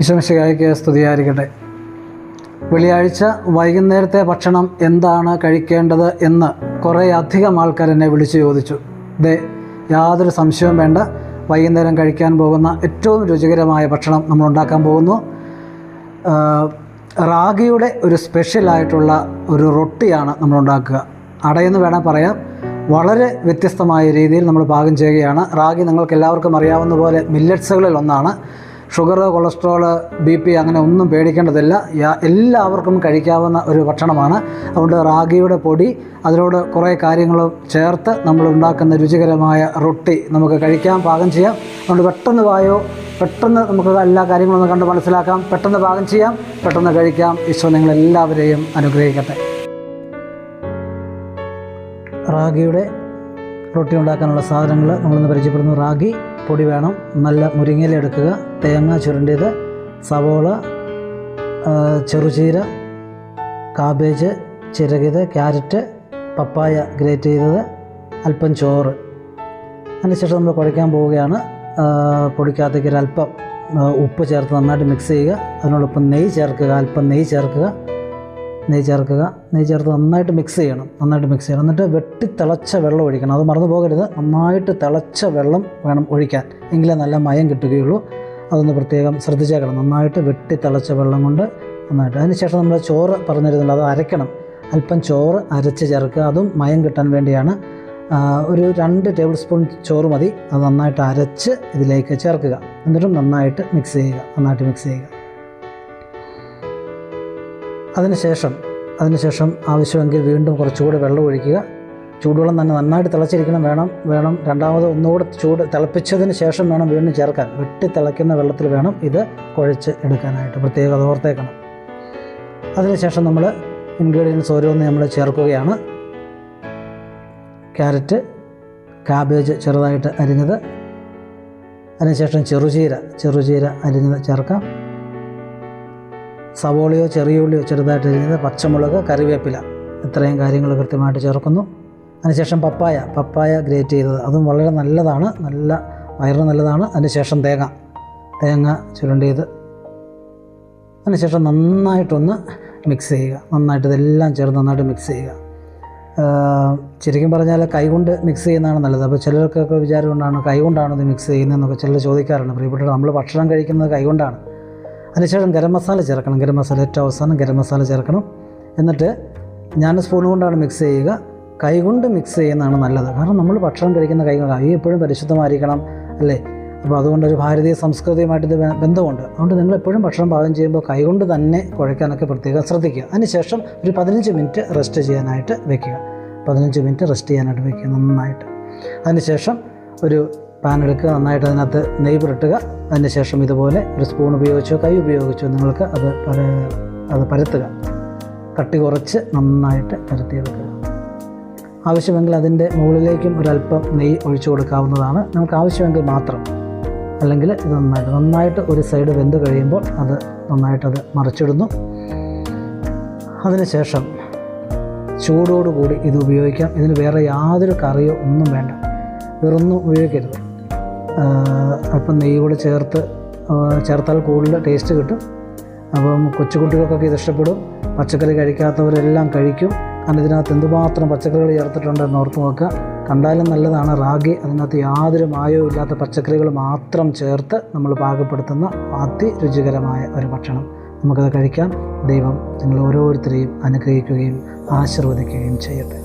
ഈശോമിശിഹായ്ക്ക് സ്തുതിയായിരിക്കട്ടെ. വെള്ളിയാഴ്ച വൈകുന്നേരത്തെ ഭക്ഷണം എന്താണ് കഴിക്കേണ്ടത് എന്ന് കുറേ അധികം ആൾക്കാർ എന്നെ വിളിച്ചു ചോദിച്ചു. യാതൊരു സംശയവും വേണ്ട, വൈകുന്നേരം കഴിക്കാൻ പോകുന്ന ഏറ്റവും രുചികരമായ ഭക്ഷണം നമ്മൾ ഉണ്ടാക്കാൻ പോകുന്നു. റാഗിയുടെ ഒരു സ്പെഷ്യലായിട്ടുള്ള ഒരു റൊട്ടിയാണ് നമ്മൾ ഉണ്ടാക്കുക. അടയെന്ന് വേണം പറയാം. വളരെ വ്യത്യസ്തമായ രീതിയിൽ നമ്മൾ പാകം ചെയ്യുകയാണ്. റാഗി നിങ്ങൾക്ക് എല്ലാവർക്കും അറിയാവുന്ന പോലെ മില്ലറ്റ്സുകളിൽ ഒന്നാണ്. ഷുഗർ, കൊളസ്ട്രോൾ, BP അങ്ങനെ ഒന്നും പേടിക്കേണ്ടതില്ല. എല്ലാവർക്കും കഴിക്കാവുന്ന ഒരു ഭക്ഷണമാണ്. അതുകൊണ്ട് റാഗിയുടെ പൊടി, അതിനോട് കുറേ കാര്യങ്ങളും ചേർത്ത് നമ്മൾ ഉണ്ടാക്കുന്ന രുചികരമായ റൊട്ടി നമുക്ക് കഴിക്കാം, പാകം ചെയ്യാം. അതുകൊണ്ട് പെട്ടെന്ന് നമുക്ക് എല്ലാ കാര്യങ്ങളൊന്നും കണ്ട് മനസ്സിലാക്കാം, പെട്ടെന്ന് പാകം ചെയ്യാം, പെട്ടെന്ന് കഴിക്കാം. ഈശോ നിങ്ങളെല്ലാവരെയും അനുഗ്രഹിക്കട്ടെ. റാഗിയുടെ റൊട്ടി ഉണ്ടാക്കാനുള്ള സാധനങ്ങൾ നമ്മളിന്ന് പരിചയപ്പെടുന്നു. റാഗി പൊടി വേണം, നല്ല മുരിങ്ങയില എടുക്കുക, തേങ്ങ ചുരണ്ടിയത്, സവോള, ചെറുചീര, കാബേജ് ചിരകിയത്, ക്യാരറ്റ്, പപ്പായ ഗ്രേറ്റ് ചെയ്തത്, അല്പം ചോറ്. അതിനുശേഷം നമ്മൾ കുഴയ്ക്കാൻ പോവുകയാണ്. പൊടിക്കകത്തേക്ക് ഒരല്പം ഉപ്പ് ചേർത്ത് നന്നായിട്ട് മിക്സ് ചെയ്യുക. അതിനോടൊപ്പം നെയ്യ് ചേർക്കുക, അല്പം നെയ്യ് ചേർത്ത് നന്നായിട്ട് മിക്സ് ചെയ്യണം. എന്നിട്ട് വെട്ടിത്തിളച്ച വെള്ളം ഒഴിക്കണം. അത് മറന്നു പോകരുത്. നന്നായിട്ട് തിളച്ച വെള്ളം വേണം ഒഴിക്കാൻ, എങ്കിലേ നല്ല മയം കിട്ടുകയുള്ളൂ. അതൊന്ന് പ്രത്യേകം ശ്രദ്ധിച്ചേക്കണം. നന്നായിട്ട് വെട്ടിത്തിളച്ച വെള്ളം കൊണ്ട് നന്നായിട്ട്. അതിനുശേഷം നമ്മൾ ചോറ് പറഞ്ഞിരുന്നില്ല, അത് അരയ്ക്കണം. അല്പം ചോറ് അരച്ച് ചേർക്കുക, അതും മയം കിട്ടാൻ വേണ്ടിയാണ്. ഒരു 2 ടേബിൾ സ്പൂൺ ചോറ് മതി. അത് നന്നായിട്ട് അരച്ച് ഇതിലേക്ക് ചേർക്കുക. എന്നിട്ടും നന്നായിട്ട് മിക്സ് ചെയ്യുക. അതിനുശേഷം ആവശ്യമെങ്കിൽ വീണ്ടും കുറച്ചുകൂടി വെള്ളം ഒഴിക്കുക. ചൂടുവെള്ളം തന്നെ നന്നായിട്ട് തിളച്ചിരിക്കണം. വേണം രണ്ടാമത് ഒന്നുകൂടെ തിളപ്പിച്ചതിന് ശേഷം വേണം വീണ്ടും ചേർക്കാൻ. വെട്ടിത്തിളയ്ക്കുന്ന വെള്ളത്തിൽ വേണം ഇത് കുഴച്ച് എടുക്കാനായിട്ട്. പ്രത്യേകം അത് ഓർത്തേക്കണം. അതിനുശേഷം നമ്മൾ ഇൻഗ്രീഡിയൻസ് ഓരോന്ന് നമ്മൾ ചേർക്കുകയാണ്. ക്യാരറ്റ്, കാബേജ് ചെറുതായിട്ട് അരിഞ്ഞത്, അതിനുശേഷം ചെറുചീര അരിഞ്ഞത് ചേർക്കാം. സവോളയോ ചെറിയ ഉള്ളിയോ ചെറുതായിട്ട് അരിഞ്ഞത്, പച്ചമുളക്, കറിവേപ്പില, ഇത്രയും കാര്യങ്ങൾ കൃത്യമായിട്ട് ചേർക്കുന്നു. അതിനുശേഷം പപ്പായ ഗ്രേറ്റ് ചെയ്തത്, അതും വളരെ നല്ലതാണ്, നല്ല വയറിന് നല്ലതാണ്. അതിനുശേഷം തേങ്ങ ചുരണ്ടിയത്. അതിനുശേഷം നന്നായിട്ടൊന്ന് മിക്സ് ചെയ്യുക. ഇതെല്ലാം ചേർന്ന് നന്നായിട്ട് മിക്സ് ചെയ്യുക. ശരിക്കും പറഞ്ഞാൽ കൈകൊണ്ട് മിക്സ് ചെയ്യുന്നതാണ് നല്ലത്. അപ്പോൾ ചിലർക്കൊക്കെ വിചാരം കൊണ്ടാണ് കൈകൊണ്ടാണ് ഇത് മിക്സ് ചെയ്യുന്നതെന്നൊക്കെ ചിലർ ചോദിക്കാറുണ്ട്. പ്രിയപ്പെട്ടവർ, നമ്മൾ ഭക്ഷണം കഴിക്കുന്നത് കൈകൊണ്ടാണ്. അതിനുശേഷം ഗരം മസാല ചേർക്കണം. ഏറ്റവും അവസാനം ഗരം മസാല ചേർക്കണം. എന്നിട്ട് ഞാൻ സ്പൂൺ കൊണ്ടാണ് മിക്സ് ചെയ്യുക. കൈകൊണ്ട് മിക്സ് ചെയ്യുന്നതാണ് നല്ലത്. കാരണം നമ്മൾ ഭക്ഷണം കഴിക്കുന്ന കൈ എപ്പോഴും പരിശുദ്ധമായിരിക്കണം, അല്ലേ? അപ്പോൾ അതുകൊണ്ടൊരു ഭാരതീയ സംസ്കൃതിയുമായിട്ട് ഇത് ബന്ധമുണ്ട്. അതുകൊണ്ട് നിങ്ങളെപ്പോഴും ഭക്ഷണം പാകം ചെയ്യുമ്പോൾ കൈകൊണ്ട് തന്നെ കുഴയ്ക്കാനൊക്കെ പ്രത്യേകം ശ്രദ്ധിക്കുക. അതിനുശേഷം ഒരു 15 മിനിറ്റ് റെസ്റ്റ് ചെയ്യാനായിട്ട് വെക്കുക. നന്നായിട്ട്. അതിനുശേഷം ഒരു പാൻ എടുക്കുക, നന്നായിട്ട് അതിനകത്ത് നെയ്യ് പുരട്ടുക. അതിനുശേഷം ഇതുപോലെ ഒരു സ്പൂൺ ഉപയോഗിച്ചോ കൈ ഉപയോഗിച്ചോ നിങ്ങൾക്ക് അത് പരത്തുക. കട്ടി കുറച്ച് നന്നായിട്ട് പരത്തിയെടുക്കുക. ആവശ്യമെങ്കിൽ അതിൻ്റെ മുകളിലേക്കും ഒരല്പം നെയ്യ് ഒഴിച്ചു കൊടുക്കാവുന്നതാണ്, നമുക്ക് ആവശ്യമെങ്കിൽ മാത്രം. അല്ലെങ്കിൽ ഇത് നന്നായിട്ട് ഒരു സൈഡ് വെന്ത് കഴിയുമ്പോൾ നന്നായിട്ടത് മറിച്ചിടുന്നു. അതിനുശേഷം ചൂടോടുകൂടി ഇത് ഉപയോഗിക്കാം. ഇതിന് വേറെ യാതൊരു കറിയോ ഒന്നും വേണ്ട, വേറൊന്നും ഉപയോഗിക്കരുത്. അല്പം നെയ്യ് കൂടി ചേർത്താൽ കൂടുതൽ ടേസ്റ്റ് കിട്ടും. അപ്പം കൊച്ചുകുട്ടികൾക്കൊക്കെ ഇത് ഇഷ്ടപ്പെടും. പച്ചക്കറി കഴിക്കാത്തവരെല്ലാം കഴിക്കും. കാരണം ഇതിനകത്ത് എന്തുമാത്രം പച്ചക്കറികൾ ചേർത്തിട്ടുണ്ടെന്ന് ഓർത്ത് നോക്കുക. കണ്ടാലും നല്ലതാണ്. റാഗി, അതിനകത്ത് യാതൊരു മായവും ഇല്ലാത്ത പച്ചക്കറികൾ മാത്രം ചേർത്ത് നമ്മൾ പാകപ്പെടുത്തുന്ന അതിരുചികരമായ ഒരു ഭക്ഷണം. നമുക്കത് കഴിക്കാം. ദൈവം നിങ്ങൾ ഓരോരുത്തരെയും അനുഗ്രഹിക്കുകയും ആശീർവദിക്കുകയും ചെയ്യട്ടെ.